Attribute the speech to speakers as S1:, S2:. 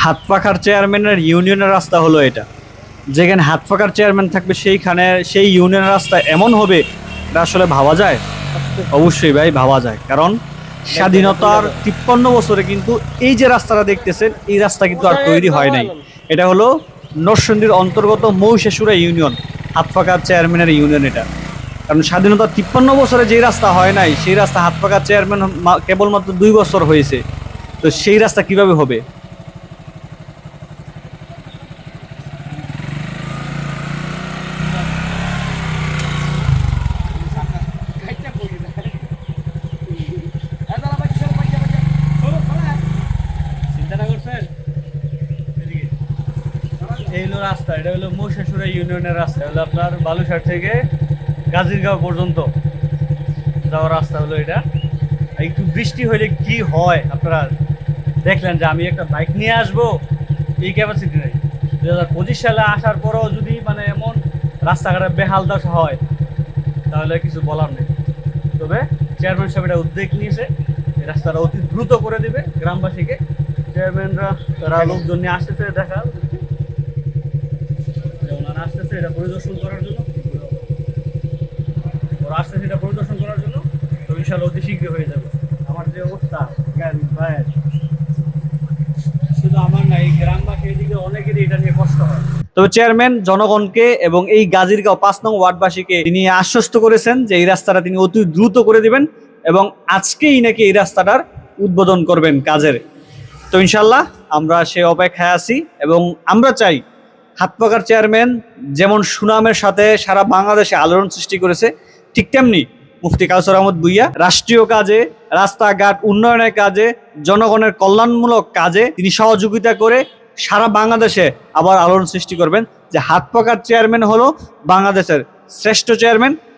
S1: হাত পাখার চেয়ারম্যানের ইউনিয়নের রাস্তা হলো এটা। যেখানে হাত পাখার চেয়ারম্যান থাকবে সেইখানে সেই ইউনিয়নের রাস্তা এমন হবে, এটা আসলে ভাবা যায়? অবশ্যই ভাই ভাবা যায়, কারণ স্বাধীনতার 53 বছরে কিন্তু এই যে রাস্তাটা দেখতেছেন, এই রাস্তা কিন্তু আর তৈরি হয় নাই। এটা হলো নরসিংদীর অন্তর্গত মহিষাসুরা ইউনিয়ন, হাতপাখার চেয়ারম্যানের ইউনিয়ন এটা। কারণ স্বাধীনতার 53 বছরে যে রাস্তা হয় নাই, সেই রাস্তা হাতপাখার চেয়ারম্যান কেবলমাত্র 2 বছর হয়েছে। তো সেই রাস্তা কিভাবে হবে? এই হলো রাস্তা, এটা হলো মহিষাসুরা ইউনিয়নের রাস্তা, হলো আপনার বালুরঘাট থেকে গাজীরগাঁও পর্যন্ত যাওয়ার রাস্তা হলো এটা। আর একটু বৃষ্টি হলে কি হয় আপনারা দেখলেন, যে আমি একটা বাইক নিয়ে আসবো, এই ক্যাপাসিটি নেই। 2025 সালে আসার পরেও যদি মানে এমন রাস্তাঘাটে বেহাল দশা হয়, তাহলে কিছু বলার নেই। তবে চেয়ারম্যান সাহেব এটা উদ্যোগ নিয়েছে, এই রাস্তাটা অতি দ্রুত করে দিবে গ্রামবাসীকে। চেয়ারম্যানরা তারা লোকজন নিয়ে আসতেছে, দেখা যে ওনারা আসতেছে এটা পরিদর্শন করার জন্য, ওরা আসতেছে এটা পরিদর্শন করার জন্য। তো ইনশাল্লাহ অতি শীঘ্র হয়ে যাবে। আমার যে অবস্থা ভাইয়ের, শুধু আমার না, এই গ্রামবাসী এদিকে অনেকেরই এটা নিয়ে কষ্ট হয়। তবে চেয়ারম্যান জনগণকে এবং এই গাজীরগাঁও 5 নং ওয়ার্ডবাসীকে তিনি আশ্বস্ত করেছেন যে এই রাস্তাটা তিনি অতি দ্রুত করে দিবেন, এবং আজকেই নাকি এই রাস্তাটার উদ্বোধন করবেন কাজের। তো ইনশাল্লাহ আমরা সে অপেক্ষায় আছি, এবং আমরা চাই হাতপাখার চেয়ারম্যান যেমন সুনামের সাথে সারা বাংলাদেশে আলোড়ন সৃষ্টি করেছে, ঠিক তেমনি মুফতি কাউসার আহমদ ভূঁইয়া রাষ্ট্রীয় কাজে, রাস্তাঘাট উন্নয়নের কাজে, জনগণের কল্যাণমূলক কাজে তিনি সহযোগিতা করে সারা বাংলাদেশে আবার আলোড়ন সৃষ্টি করবেন, যে হাতপাখার চেয়ারম্যান হলো বাংলাদেশের শ্রেষ্ঠ চেয়ারম্যান,